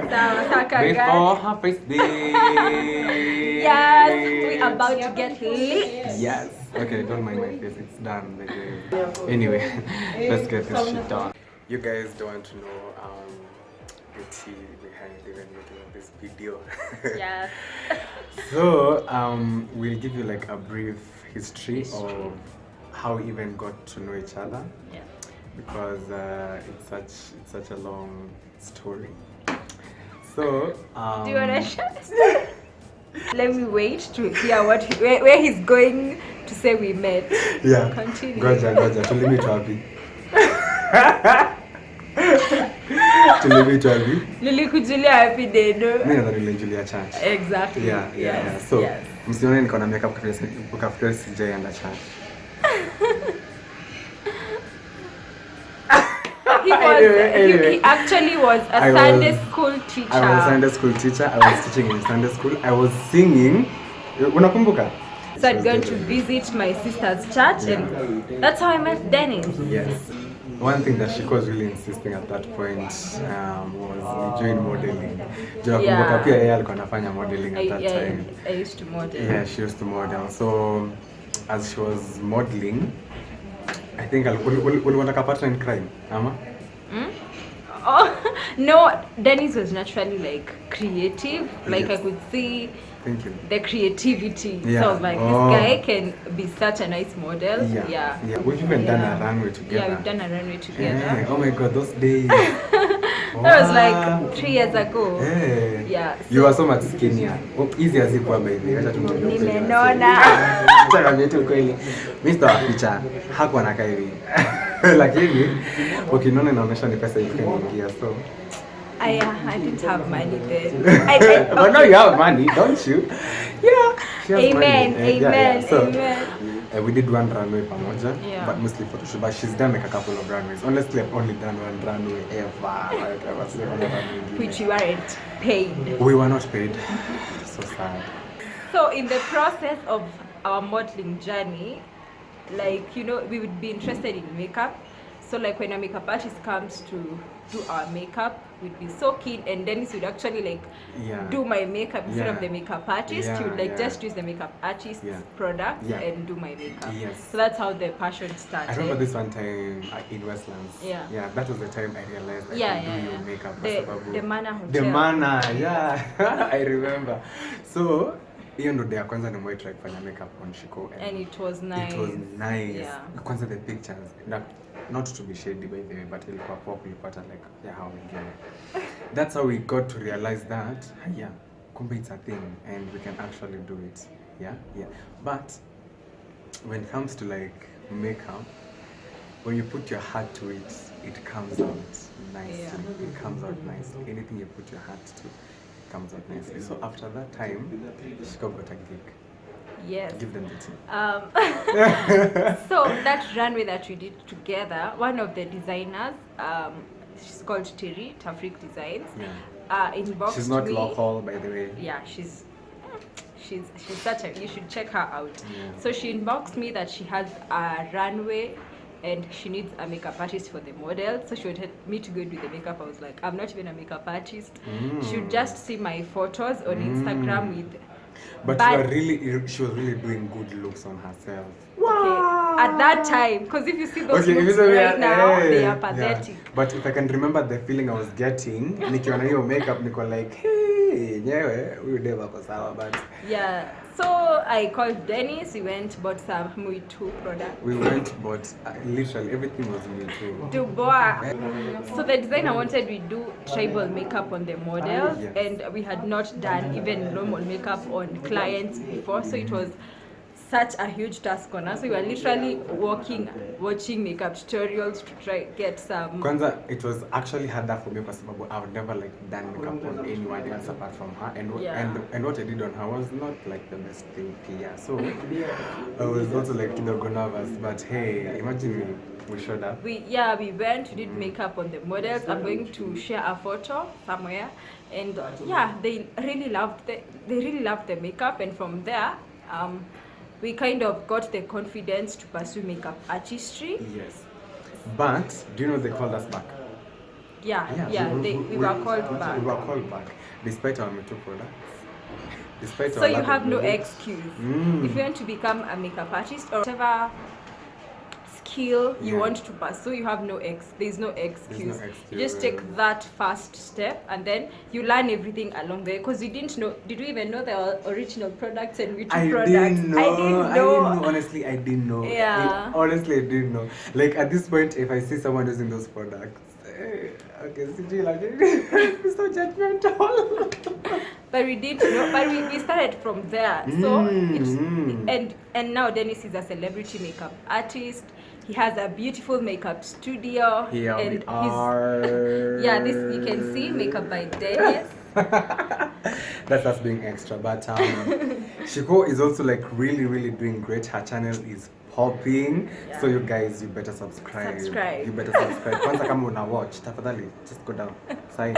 Before her first day. Yes, we're about to get lit. Yes. Okay, don't mind my face. It's done. Anyway, let's get this shit done. You guys don't want to know the tea behind even making this video. Yes. So we'll give you like a brief history of how we even got to know each other. Yeah. Because it's such a long story. So do you wanna share? Let me wait to hear where he's going to say we met. Yeah. Continue. Goja. Tulimi twapi. Tulimi twapi. Nilikujulia happy day, no? Mimi nadhani nilijulia church. Exactly. Yeah. So, msione niko na makeup ukafikiri sijaenda church. He actually was a Sunday school teacher. I was a Sunday school teacher. I was teaching in Sunday school. I was singing. Unakumbuka? So I'd gone to visit my sister's church, and that's how I met Dennis. Yes. One thing that she was really insisting at that point was join modeling. Nakumbuka pia yeye alikuwa anafanya modeling at that time. I used to model. Yeah, she used to model. So as she was modeling, I think uliwataka partner in crime, ama? Oh no, Dennis was naturally like creative. Like I could see the creativity. Yeah. So I was like, this guy can be such a nice model. Yeah. We've even done a runway together. Yeah, we've done a runway together. Yeah. Oh my god, those days. That was like 3 years ago. Yeah. So you were so much skinnier. Easy as ikuwa by the way. Acha tumwambie. Nimenona. Acha niambie tu kweli. Mr. Waficha hakuwa anakaa hivi. Lakini ukinona inaonyesha ni pesa iliyoingia so I didn't have money then. But now you have money, don't you? Yeah. Amen. So, Amen. We did one runway pamoja, Yeah. but mostly photo shoot. But she's done like a couple of runways. Honestly, I've only done one runway ever. Like I was on a runway. Which you weren't paid. We were not paid. So sad. So in the process of our modeling journey, like, you know, we would be interested in makeup. So like when a makeup artist comes to do our makeup, we'd be so keen, and Dennis would actually like do my makeup instead of the makeup artist. He would like just use the makeup artist's product and do my makeup. Yes. So that's how the passion started. I remember this one time in Westlands. Yeah, that was the time I realized I could do your makeup. The Mana Hotel. The Mana, I remember. So hiyo ndo day ya kwanza nimewahi try kufanya makeup on Shiko, and it was nice. It was nice. Yeah. Kwanza the pictures. Not to be shady by the way, but ilikuwa pop, ilipata like how wengine. That's how we got to realize that kumbe it's a thing and we can actually do it. Yeah. But when it comes to like makeup, when you put your heart to it, it comes out nicely. It comes out nicely. Anything you put your heart to, it comes out nicely. So after that time, Shiko got a gig. Yes. Give them the tea. So that runway that we did together, one of the designers, she's called Terry, Tafrik Designs. Inboxed she's not me. local, by the way. Yeah, she's such a, you should check her out. So she inboxed me that she has a runway and she needs a makeup artist for the model. So she wanted me to go do the makeup. I was like, I'm not even a makeup artist. She would just see my photos on Instagram with. But she was really doing good looks on herself. Okay, at that time, because if you see those looks right now, they are pathetic. But if I can remember the feeling I was getting, nikiona hiyo makeup, niko like, hey, nyewe, huyu deva kwa sawa, but so I called Dennis. We went bought some Me Too product. We went bought literally everything was Me Too. So the designer wanted we do tribal makeup on the models, and we had not done even normal makeup on clients before, so it was such a huge task on us. We were literally watching makeup tutorials to try get some. Kwanza, it was actually harder for me because I've never like done makeup on anyone else apart from her, and what I did on her was not like the best thing here. So I was also like kidogo nervous, but hey, imagine we showed up. We went, we did makeup on the models. I'm going to share a photo somewhere, and they really loved the makeup, and from there we kind of got the confidence to pursue makeup artistry. Yes. But do you know they called us back? we were called back. We were called back despite our Me Too products. Despite So our you lack have of no knowledge. excuse. If you want to become a makeup artist or whatever skill you Yeah. want to pursue, you have there's no excuse. There's no You just take excuse. that first step and then you learn everything along the way, because we didn't know. Did we even know there were original products and beauty products? I didn't know. know. Honestly, I didn't know. Yeah. Honestly, I didn't know. Like at this point, if I see someone using those products, okay, CG, like, it's so judgmental. But we didn't know. But we started from there. So and now Dennis is a celebrity makeup artist. He has a beautiful makeup studio. Here and we are. Yeah, this you can see makeup by Dennis. That's us being extra, but Shiko is also like really doing great. Her channel is popping, so you guys, you better subscribe. You better subscribe. Kwanza kama una watch, tafadhali just go down. Sign.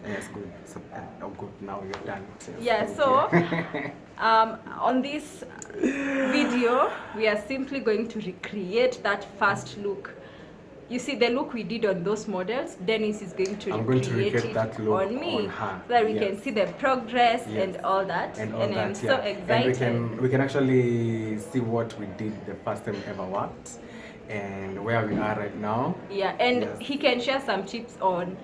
Yes, good. So, oh, good. Now you're done. Yeah. So, on this video, we are simply going to recreate that first look. You see the look we did on those models. Dennis is going to recreate it that look on me, on her. so that we can see the progress and all that. And I'm so excited. And we can actually see what we did the first time we ever worked and where we are right now. Yeah, and he can share some tips on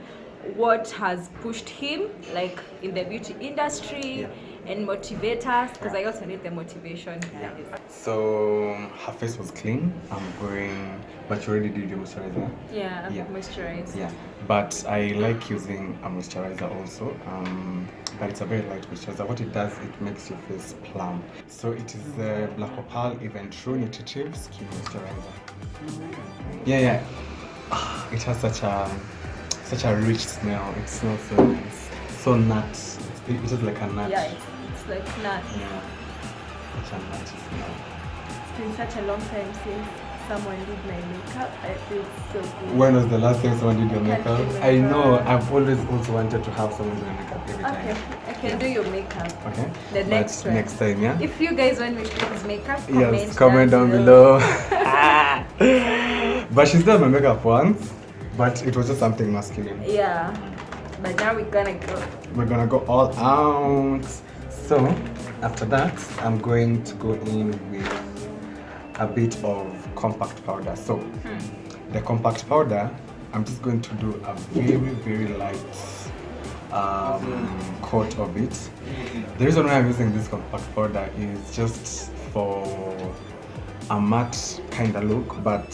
what has pushed him, like in the beauty industry, and motivate us, because I also need the motivation. So her face was clean. But you already did your moisturizer. Yeah, I'm moisturized. Yeah, but I like using a moisturizer also. But it's a very light moisturizer. What it does, it makes your face plump. So it is the Black Opal Even True Nutritive Skin Moisturizer. Yeah. It has such a rich smell. It smells so nice. So nut. It is like a nut. Yeah, it's like nut. Yeah. Such a nutty smell. It's been such a long time since someone did my makeup. I feel so good. When was the last time someone did your makeup? I know. I've always also wanted to have someone do my makeup every time. Okay, I can do your makeup. Okay. The next one. Next time, yeah. If you guys want me to do his makeup, comment down below. But she's done my makeup once, but it was just something masculine. Yeah. But now we're gonna go all out. So after that, I'm going to go in with a bit of compact powder. So the compact powder, I'm just going to do a very light coat of it. The reason why I'm using this compact powder is just for a matte kind of look, but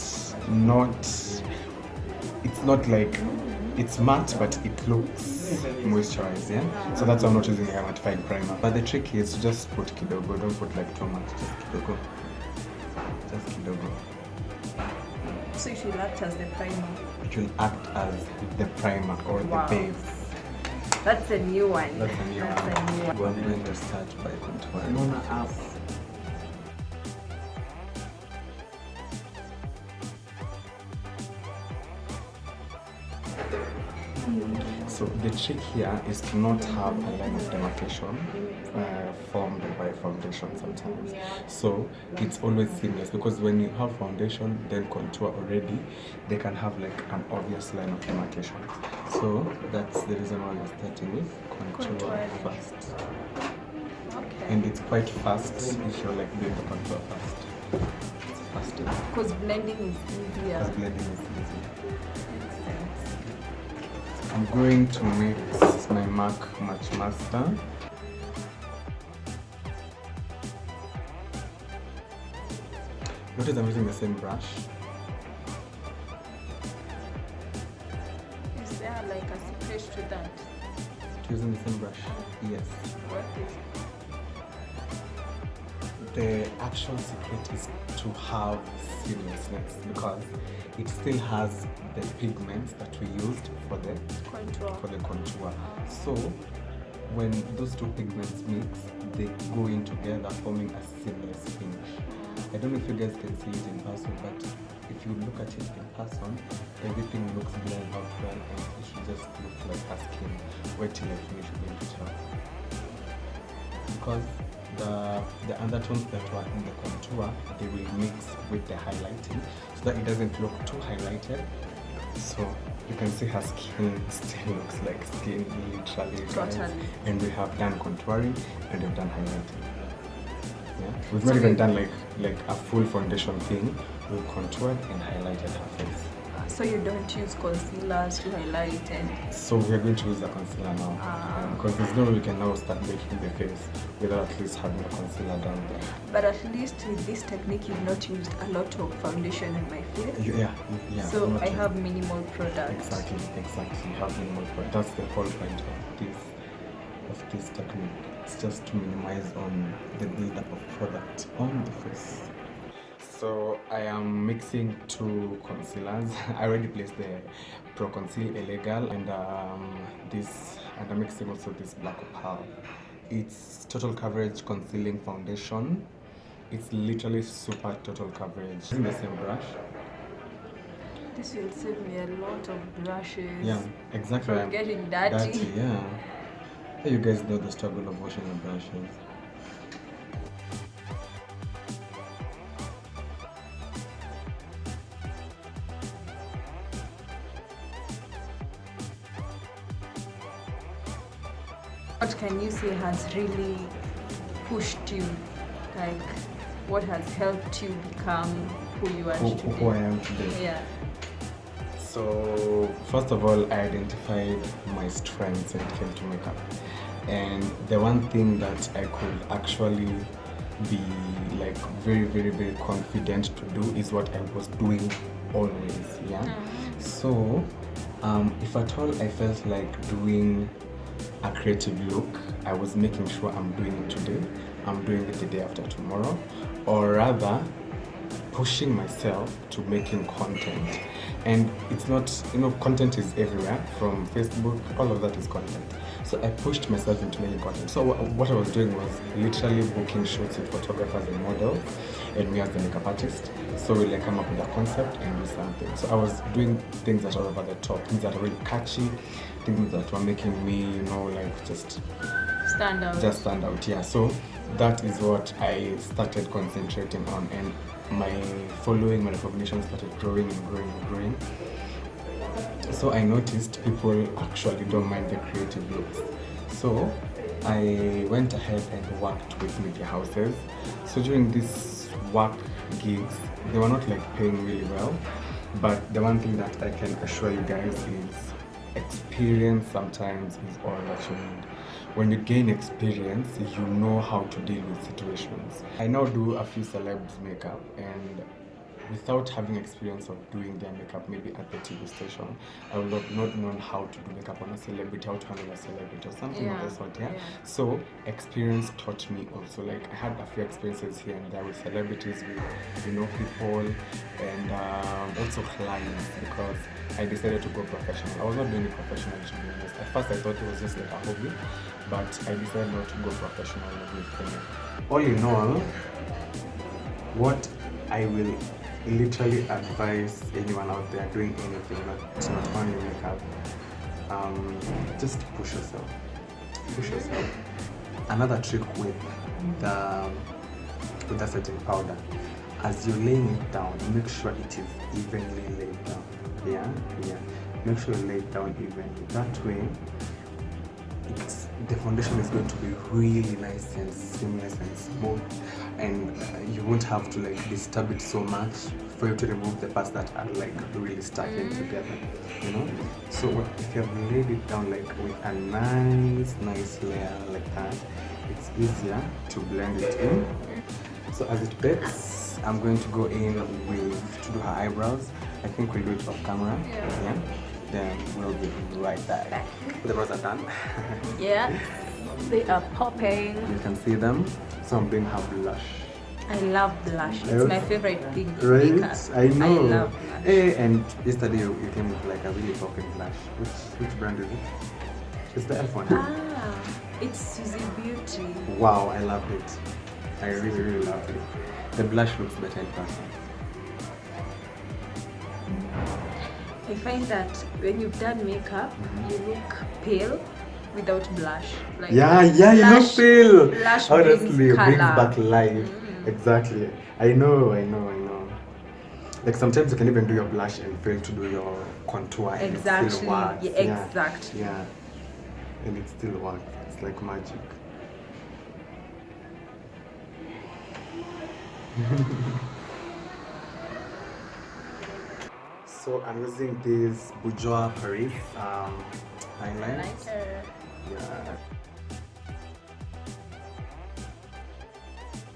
it's not like it's matte, but it looks moisturized, yeah? So that's why I'm not using a mattifying primer. But the trick is to just put kidogo, don't put like too much, just kidogo. Just kidogo. So it will act as the primer. It will act as the primer or the base. That's a new one. That's a new one. I'm going to start by contouring. So the trick here is to not have a line of demarcation formed by foundation sometimes. So it's always seamless, because when you have foundation then contour already, they can have like an obvious line of demarcation. So that's the reason why we're starting with contour first. Okay. And it's quite fast if you're like doing the contour first. It's faster. Because blending is easier. I'm going to mix my MAC Match Master. Notice I'm using the same brush. Is there like a secret to that? Using the same brush? Yes. What is it? The actual secret is to have seamlessness, because it still has the pigments that we used for the contour. So when those two pigments mix, they go in together, forming a seamless finish. I don't know if you guys can see it in person, but if you look at it in person, everything looks blend out well, and it should just look like a skin. Wait till I finish going to tell. Because the undertones that were in the contour, they will mix with the highlighting so that it doesn't look too highlighted. So You can see her skin still looks like skin, literally. Guys. Totally. And we have done contouring and we've done highlighting. Yeah, we've So not even we- done like a full foundation thing. We've contoured and highlighted her face. So you don't use concealers to highlight and So we are going to use the concealer now. Because there's no way we can now start making the face without at least having a concealer down there. but at least with this technique you've not used a lot of foundation on my face. Yeah. So not I really. have minimal product. Exactly. You have minimal product. That's the whole point of this technique. It's just to minimize on the buildup of product on the face. So I am mixing two concealers. I already placed the Pro Conceal Illegal and I'm mixing also this Black Opal. It's total coverage concealing foundation. It's literally super total coverage. Using the same brush. This will save me a lot of brushes. Yeah, exactly. From getting dirty. Yeah. You guys know the struggle of washing your brushes. What can you say has really pushed you? Like, what has helped you become who you are today? Who I am today. Yeah. So first of all, I identified my strengths when it came to makeup, and the one thing that I could actually be like very confident to do is what I was doing always. Yeah. So if at all I felt like doing a creative look, I was making sure I'm doing it today, I'm doing it the day after tomorrow, or rather pushing myself to making content. And it's not, content is everywhere, from Facebook, all of that is content. So I pushed myself into making content. So what I was doing was literally booking shoots with photographers and models, and me as the makeup artist. So we like come up with a concept and do something. So I was doing things that are over the top, things that are really catchy, things that were making me, like just Stand out. Just stand out, yeah. So that is what I started concentrating on, and my following, my recognition started growing and growing and growing. So I noticed people actually don't mind the creative looks. So I went ahead and worked with media houses. So during these work gigs, they were not like paying really well, but the one thing that I can assure you guys is experience sometimes is all that you need. When you gain experience, you know how to deal with situations. I now do a few celebs makeup, and without having experience of doing their makeup maybe at the TV station, I would have not known how to do makeup on a celebrity, how to handle a celebrity or something of the sort, yeah? So experience taught me also, like I had a few experiences here and there with celebrities, with people, and also clients, because I decided to go professional. I was not doing it professionally, to be honest. At first I thought it was just like a hobby, but I decided not to go professional with them. All in all, what I will literally advise anyone out there doing anything, not only makeup, just push yourself. Another trick with the setting powder, as you're laying it down, make sure it is evenly laid down. Yeah. Make sure you lay it down evenly. That way, the foundation is going to be really nice and seamless and smooth, and you won't have to like disturb it so much for you to remove the parts that are like really stuck in together, So if you have laid it down like with a nice layer like that, it's easier to blend it in. So as it bakes, I'm going to go in to do her eyebrows. I think we'll do it off camera. Yeah. Then we'll be right back. The brows are done. Yeah, they are popping. You can see them. So I'm doing her blush. I love blush. It's my favorite thing in Right? makeup. I know. I love blush. Hey, and yesterday you came with like a really popping blush. Which brand is it? It's the Elf one. It's Suzy Beauty. Wow, I love it. I really love it. The blush looks better in person. I find that when you've done makeup, you look pale without blush. Like You blush, look pale. Blush Honestly, brings brings color. back life. Exactly. I know. Like sometimes you can even do your blush and fail to do your contour and it Exactly. still works. Yeah, exactly. Yeah. And it still works. It's like magic. So I'm using this Bourjois Paris highlight. Yeah.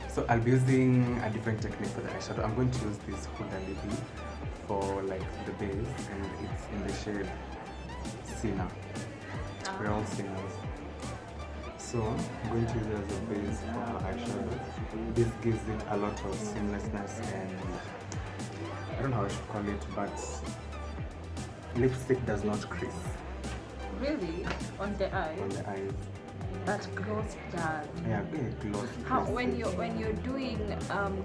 So I'll be using a different technique for the eyeshadow. I'm going to use this Huda Lily for like the base, and it's in the shade Sinner. We're all sinners. So I'm going to use it as a base for my eyeshadow. This gives it a lot of seamlessness and I don't know how I should call it, but lipstick does not crease Really? On the eye? on the eyes. But gloss does. Yeah, gloss. How when you're doing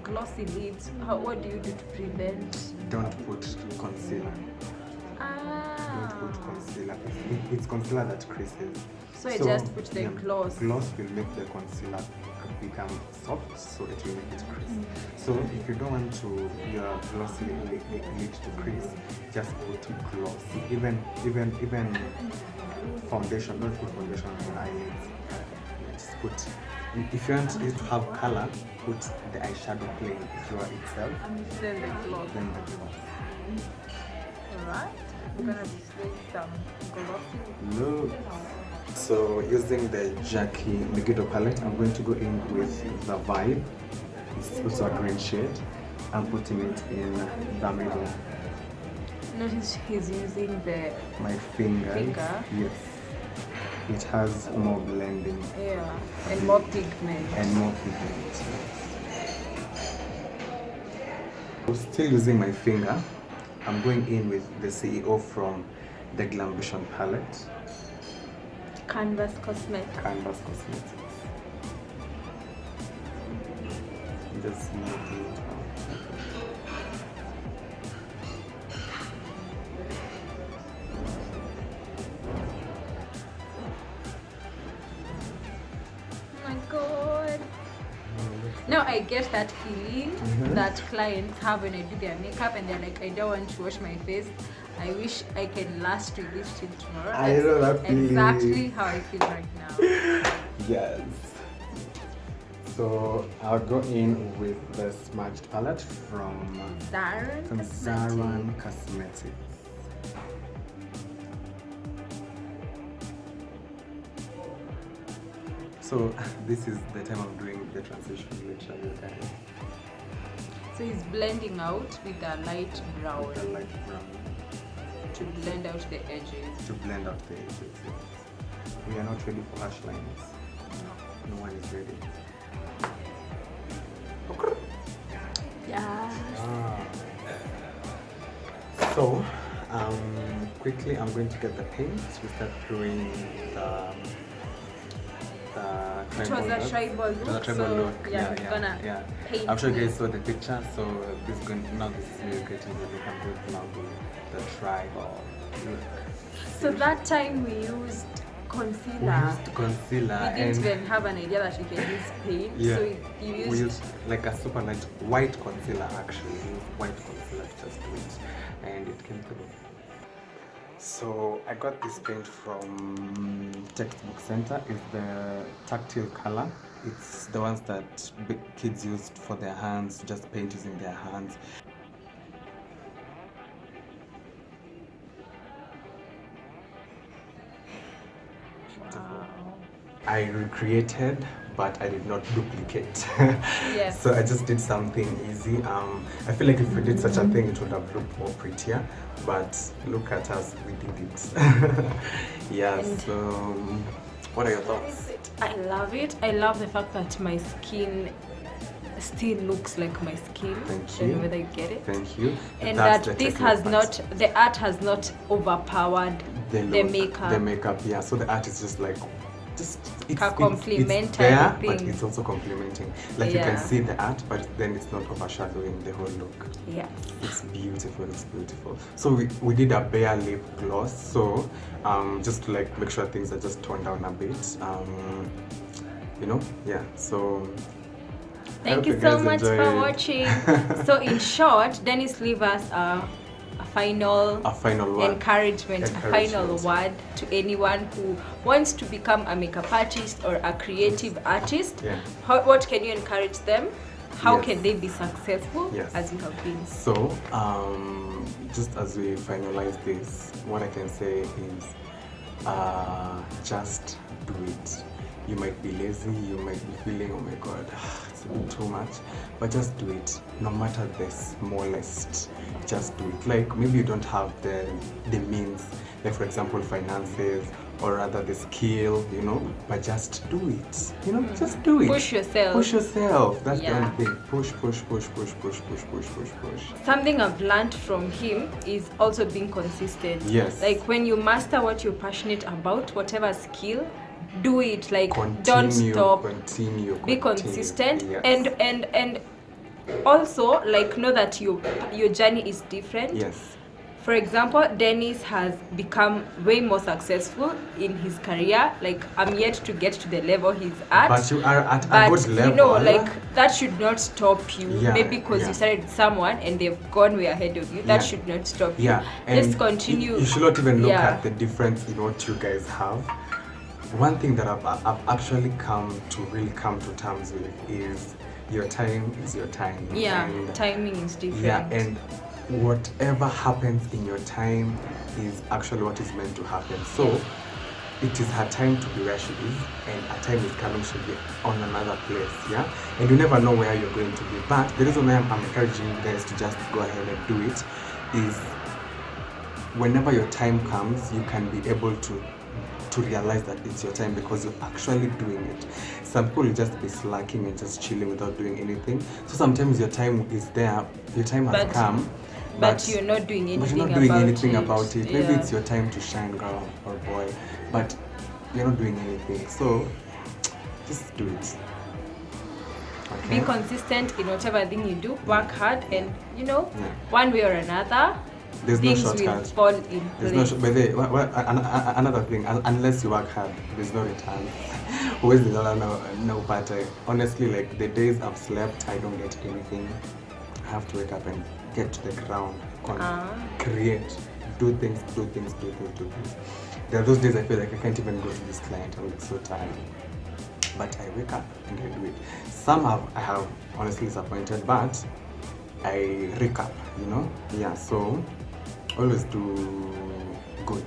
glossy lips, what do you do to prevent? Don't put concealer. Don't put concealer. It's concealer that creases. So I just put the gloss. Gloss will make the concealer become soft, so it will make it crease. So if you don't want your glossy lid to crease, just put gloss. Even foundation. Don't put foundation on your eyelids. Just put. If you want it to have color, put the eyeshadow playing itself. Then the gloss. Then the gloss. Alright. I'm gonna display some glossy. Look. So using the Jackie Megiddo palette, I'm going to go in with the Vibe. It's also a green shade. I'm putting it in the middle. Notice he's using My finger. Yes. It has more blending. Yeah. And more pigment. I'm still using my finger. I'm going in with the CEO from the Glambition palette. Canvas Cosmetics. Just smoothing it out. Oh my god. Now I get that feeling that clients have when I do their makeup and they're like, I don't want to wash my face. I wish I can last with this till tomorrow. I know that feeling. Exactly how I feel right now. Yes. So I'll go in with the smudged palette from Zaran Cosmetics. So this is the time I'm doing the transition, literally. So he's blending out with a light brown. To blend out the edges. Yes. We are not ready for harsh lines. No one is ready. Yeah. So, quickly I'm going to get the paint. We start doing the tribal look. Yeah, we're gonna paint. I'm sure you guys saw the picture. So this is me getting the look. I'm going to now do the tribal look. So that time we used concealer. We didn't even have an idea that we can use paint. Yeah. So we used like a super light white concealer actually. We used white concealer to just do it, and it came through. So I got this paint from Textbook Center. It's the tactile color. It's the ones that big kids used for their hands, just paint using their hands. I recreated, but I did not duplicate. Yes. So I just did something easy. I feel like if we did such a thing, it would have looked more prettier. But look at us, we did it. Yeah. And so, what are your thoughts? I love it. I love the fact that my skin still looks like my skin. Thank I don't you. know whether you get it. Thank you. And That's that the this technical has part. not, the art has not overpowered the look, makeup. The makeup, yeah. So the art is just like, it's complementary there, thing. but it's also complementing. Like you Yeah. can see the art, but then it's not overshadowing the whole look. Yes. It's beautiful. It's beautiful. So we did a bare lip gloss. So just to like make sure things are just toned down a bit. You know, yeah. So Thank you so much for watching. So in short, Dennis leave us a final word. encouragement, a final word to anyone who wants to become a makeup artist or a creative artist. Yeah. What can you encourage them? How Yes. can they be successful Yes. as you have been? So, just as we finalize this, what I can say is just do it. You might be lazy, you might be feeling, oh my god, it's a bit too much, but just do it. No matter the smallest, just do it. Like maybe you don't have the means, like for example finances, or rather the skill, you know, but just do it. You know, just do it. Push yourself. Push yourself. That's the Yeah. only thing. Push, push, push, push, push, push, push, push, push. Something I've learned from him is also being consistent. Yes. Like when you master what you're passionate about, whatever skill, do it. Like Continue, don't stop. Continue. Be continue. consistent. Yes. And also like know that your journey is different. Yes. For example, Dennis has become way more successful in his career. Like I'm yet to get to the level he's at. But you are at But a good level. you know, like that should not stop you. Yeah, Maybe because yeah. you started with someone and they've gone way ahead of you. That Yeah. should not stop you. Yeah, and Just continue. You should not even look Yeah. at the difference in what you guys have. One thing that I've actually really come to terms with is your time is your time. Yeah, And timing is different. yeah, and whatever happens in your time is actually what is meant to happen. So it is her time to be where she is, and her time is coming, she'll be on another place. Yeah, and you never know where you're going to be. But the reason why I'm encouraging you guys to just go ahead and do it is whenever your time comes, you can be able to realize that it's your time because you're actually doing it. Some people will just be slacking and just chilling without doing anything. So sometimes your time is there, your time has come, but you're not doing anything, but you're not doing anything about about it. Maybe Yeah. it's your time to shine, girl or boy, but you're not doing anything. So just do it. Okay? Be consistent in whatever thing you do. Work hard, and you know, Yeah. one way or another, There's no things will shortcut. fall in There's place. no by the way, another thing, unless you work hard, there's no return. Always the dollar no part. Honestly, like the days I've slept, I don't get anything. I have to wake up and get to the ground, create, do things. There are those days I feel like I can't even go to this client. I'm like so tired. But I wake up and I do it. Some I have honestly disappointed, but I recap, you know? Yeah, so always do good.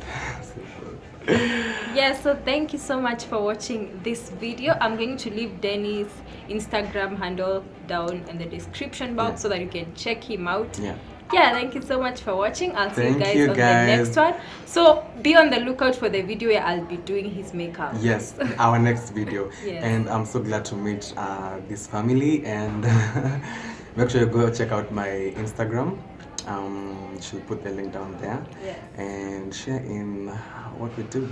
Yeah, so thank you so much for watching this video. I'm going to leave Dennis' Instagram handle down in the description box, Yeah. so that you can check him out. Yeah. Thank you so much for watching. I'll see Thank you you, guys on guys. the next one. So be on the lookout for the video where I'll be doing his makeup. Yes, our next video. Yes. And I'm so glad to meet this family, and make sure you go check out my Instagram. She'll put the link down there. Yes. And share in what we do.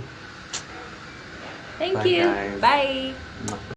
Thank Bye, you. guys. Bye.